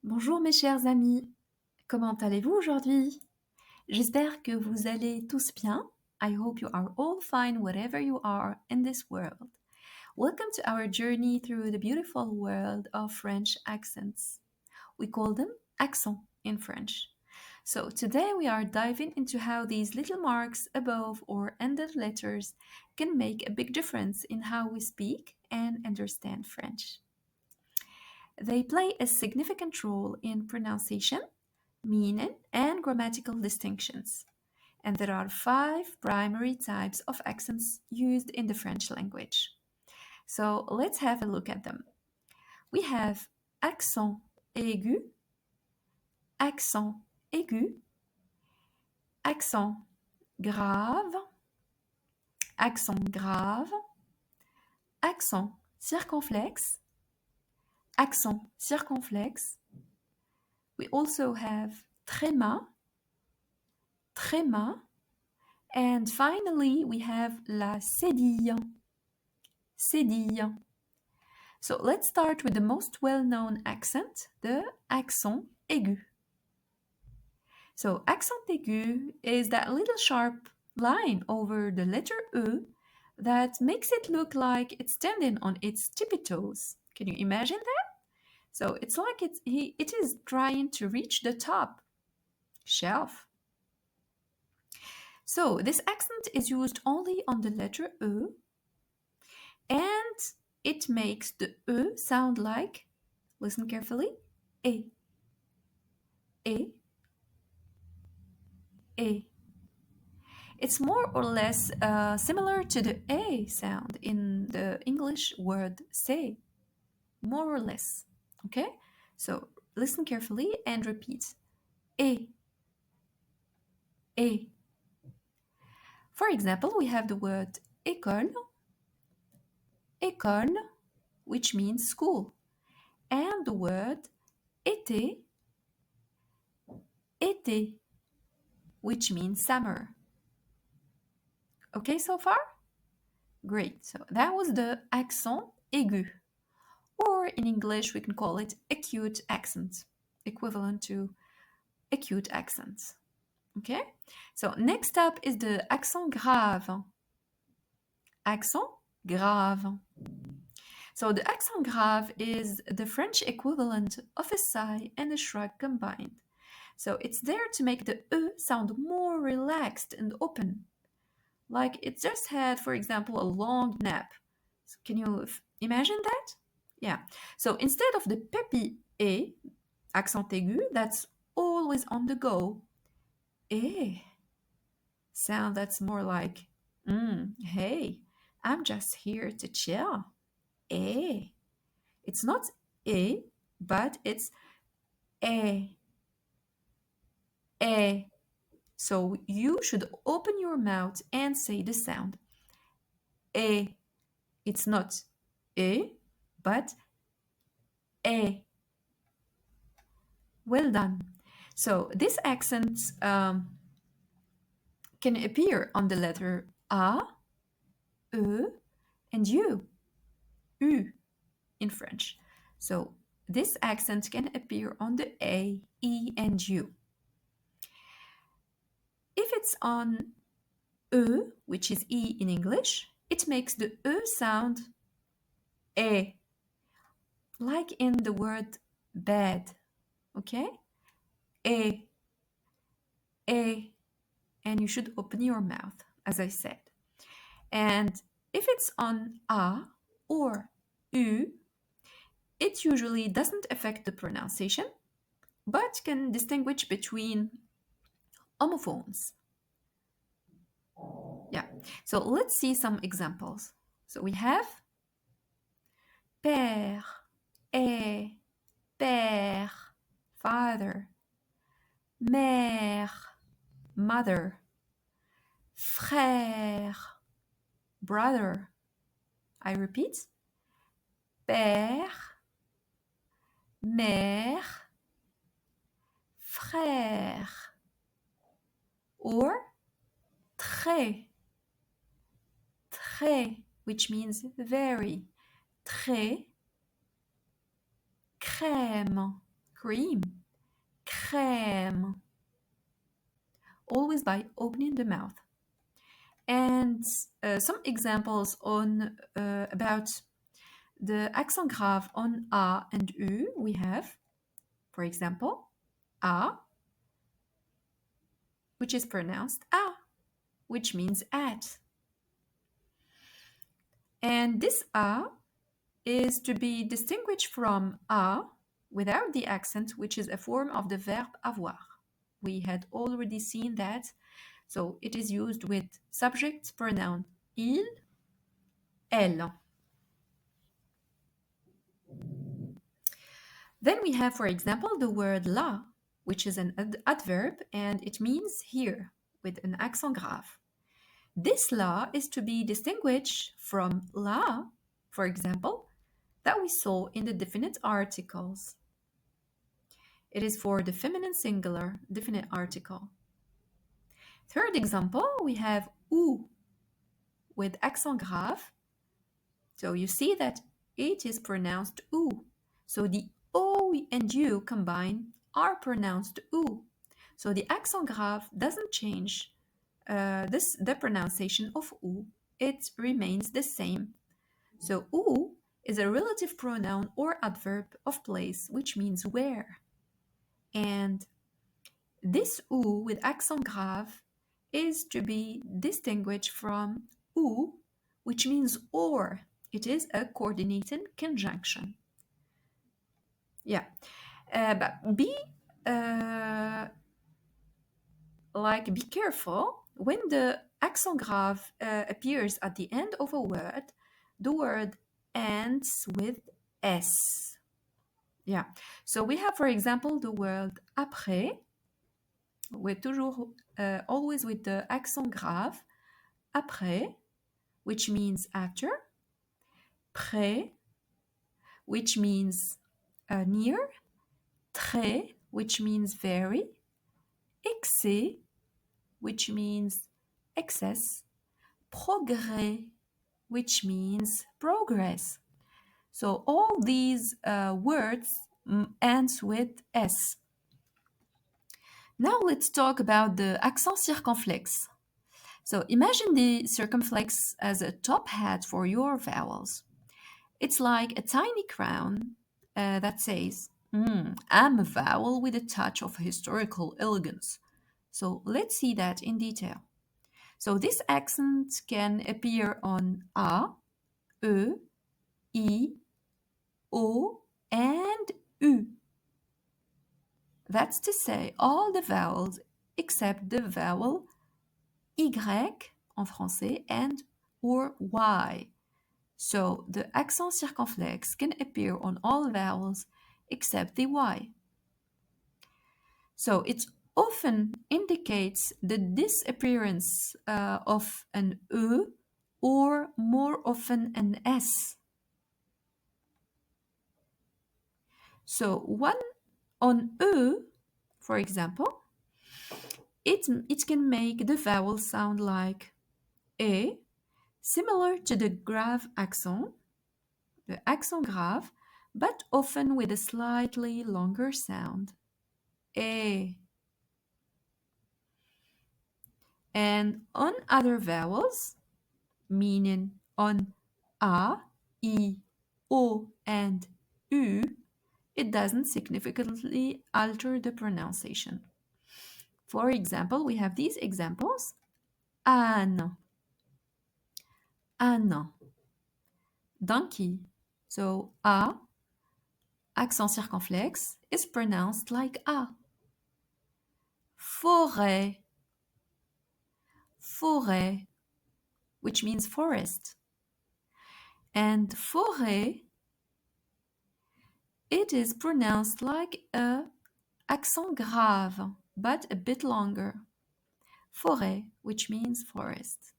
Bonjour mes chers amis, comment allez-vous aujourd'hui? J'espère que vous allez tous bien. I hope you are all fine wherever you are in this world. Welcome to our journey through the beautiful world of French accents. We call them accents in French. So today we are diving into how these little marks above or under letters can make a big difference in how we speak and understand French. They play a significant role in pronunciation, meaning, and grammatical distinctions. And there are 5 primary types of accents used in the French language. So let's have a look at them. We have accent aigu, accent aigu, accent grave, accent grave, accent circonflexe, accent circonflexe. We also have tréma, tréma, and finally we have la cédille, cédille. So let's start with the most well-known accent, the accent aigu. So accent aigu is that little sharp line over the letter E that makes it look like it's standing on its tippy toes. Can you imagine that? So it's like it is trying to reach the top shelf. So this accent is used only on the letter E, and it makes the E sound like, listen carefully, E, E, E. It's more or less similar to the A sound in the English word say, more or less, okay? So listen carefully and repeat, E, E. For example, we have the word école, école, which means school, and the word été, été, which means summer. Okay so far? Great. So that was the accent aigu, or in English we can call it acute accent, equivalent to acute accents. Okay? So next up is the accent grave. Accent grave. So the accent grave is the French equivalent of a sigh and a shrug combined. So it's there to make the E sound more relaxed and open, like it just had, for example, a long nap. So can you imagine that? Yeah. So instead of the peppy E, accent aigu, that's always on the go, E sound that's more like, hey, I'm just here to chill. E. It's not E, but it's E. E. So you should open your mouth and say the sound E. It's not E, but E. Well done. So this accent can appear on the letter A, E, and U in French. So this accent can appear on the A, E, and U. If it's on E, which is E in English, it makes the E sound E, like in the word bed, okay? E, E, and you should open your mouth, as I said. And if it's on A or U, it usually doesn't affect the pronunciation, but can distinguish between homophones. Yeah, so let's see some examples. So we have père, et, père, father, mère, mother, frère, brother. I repeat, père, mère, frère, or très, très, which means very, très, crème, cream. Crème. Always by opening the mouth. And some examples on about the accent grave on A and U we have, for example, A, which is pronounced A, which means at. And this A is to be distinguished from A without the accent, which is a form of the verb avoir. We had already seen that. So it is used with subject pronoun il, elle. Then we have, for example, the word là, which is an adverb, and it means here with an accent grave. This là is to be distinguished from là, for example, that we saw in the definite articles. It is for the feminine singular definite article. Third example, we have ou with accent grave. So you see that it is pronounced ou. So the O and U combined are pronounced ou. So the accent grave doesn't change the pronunciation of ou. It remains the same. So ou is a relative pronoun or adverb of place, which means where. And this ou with accent grave is to be distinguished from ou, which means or. It is a coordinated conjunction. Yeah, but be careful when the accent grave appears at the end of a word. The word ends with s. Yeah. So we have, for example, the word après. We're toujours always with the accent grave. Après, which means after. Près, which means near. Très, which means very. Excès, which means excess. Progrès, which means progress. So all these words ends with S. Now let's talk about the accent circonflexe. So imagine the circumflex as a top hat for your vowels. It's like a tiny crown that says, I'm a vowel with a touch of historical elegance. So let's see that in detail. So this accent can appear on A, E, I, O, and U. That's to say all the vowels except the vowel Y en français and or Y. So the accent circonflexe can appear on all vowels except the Y. So it often indicates the disappearance of an E or more often an S. So one on E, for example, it can make the vowel sound like E, similar to the grave accent, the accent grave, but often with a slightly longer sound. E. And on other vowels, meaning on A, I, O, and U, it doesn't significantly alter the pronunciation. For example, we have these examples. Âne, âne, donkey. So A, accent circonflexe, is pronounced like A. Forêt, forêt, which means forest. And forêt, it is pronounced like a accent grave, but a bit longer. Forêt, which means forest.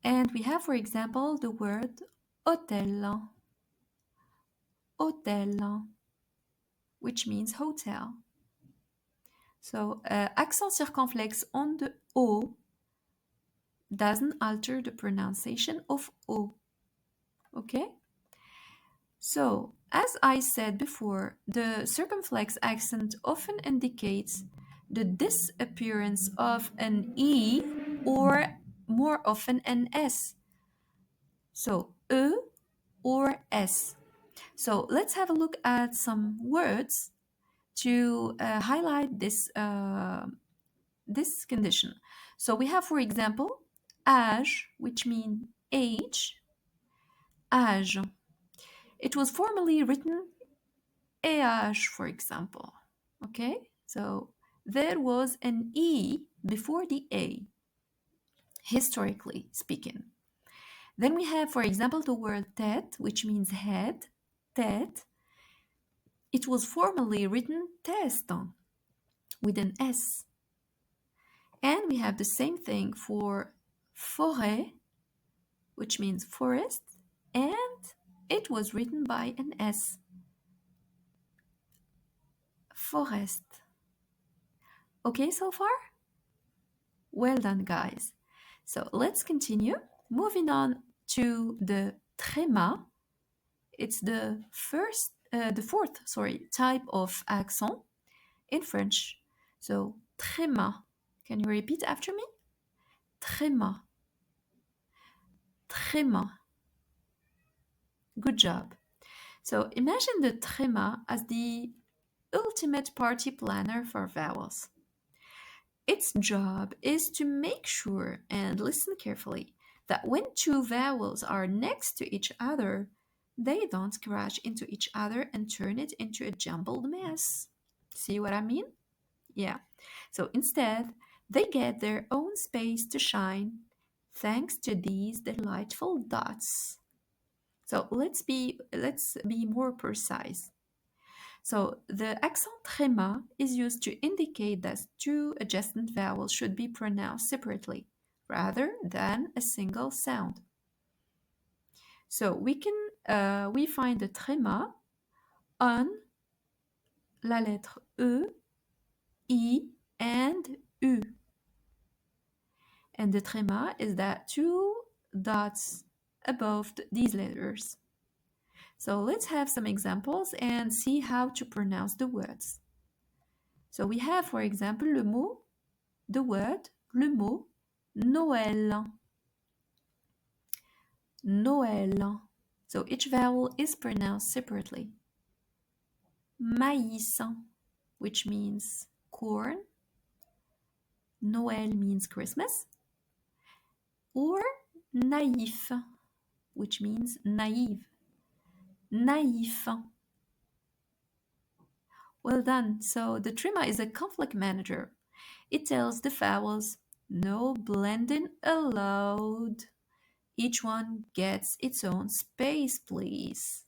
And we have, for example, the word hôtel, hôtel, which means hotel. So accent circonflexe on the O doesn't alter the pronunciation of O. Okay? So As I said before, the circumflex accent often indicates the disappearance of an E or more often an S. So, E or S. So let's have a look at some words to highlight this condition. So we have, for example, âge, which means age, âge. It was formerly written âge, for example. Okay, so there was an E before the A, historically speaking. Then we have, for example, the word tête, which means head, tête. It was formerly written test with an S. And we have the same thing for forêt, which means forest, and it was written by an S. Forest. Okay so far? Well done, guys. So let's continue. Moving on to the tréma. It's the fourth type of accent in French. So tréma. Can you repeat after me? Tréma. Tréma. Good job. So imagine the tréma as the ultimate party planner for vowels. Its job is to make sure, and listen carefully, that when two vowels are next to each other, they don't crash into each other and turn it into a jumbled mess. See what I mean? Yeah. So instead, they get their own space to shine thanks to these delightful dots. So let's be more precise. So the accent tréma is used to indicate that two adjacent vowels should be pronounced separately rather than a single sound. So we find the tréma on la lettre E, I, and U. And the tréma is that two dots above these letters. So let's have some examples and see how to pronounce the words. So we have, for example, le mot Noël. Noël. So each vowel is pronounced separately. Maïs, which means corn. Noël means Christmas. Or naïf, which means naive. Naïf. Well done. So the tréma is a conflict manager. It tells the vowels, no blending allowed. Each one gets its own space, please.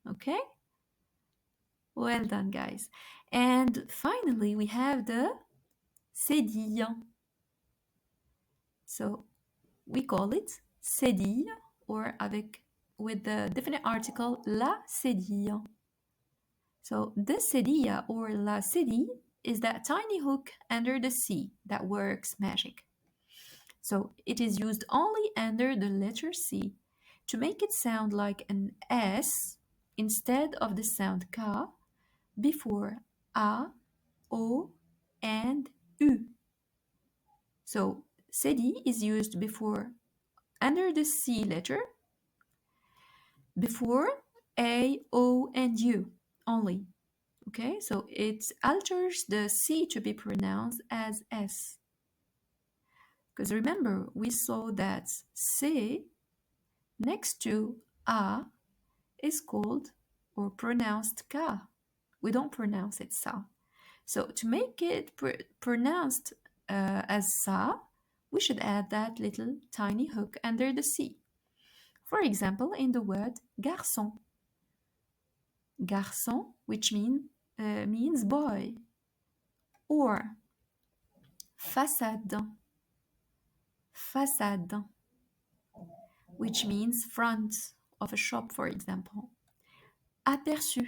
Okay? Well done, guys. And finally, we have the cédille. So we call it cédille, or with the definite article, la cédille. So the cédille or la cédille is that tiny hook under the C that works magic. So it is used only under the letter C to make it sound like an S instead of the sound K before A, O, and U. So cédille is used before under the C letter, before A, O, and U only. Okay, so it alters the C to be pronounced as S. Because remember, we saw that C next to A is called or pronounced K. We don't pronounce it Sa. So to make it pronounced as Sa, we should add that little tiny hook under the C. For example, in the word garçon. Garçon, which means boy. Or façade. Façade, which means front of a shop, for example. Aperçu.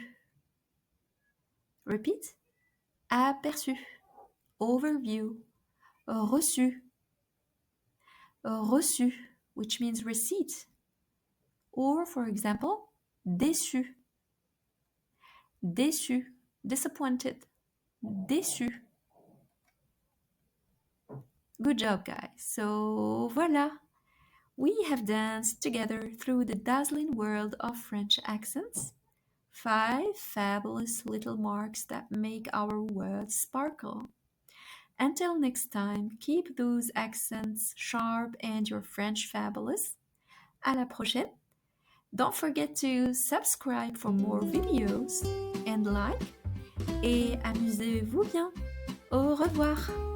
Repeat. Aperçu. Overview. Reçu. Reçu, which means receipt. Or, for example, déçu. déçu, disappointed, déçu. Good job, guys. So, voilà. We have danced together through the dazzling world of French accents. 5 fabulous little marks that make our words sparkle. Until next time, keep those accents sharp and your French fabulous. À la prochaine. Don't forget to subscribe for more videos and like. Et amusez-vous bien. Au revoir.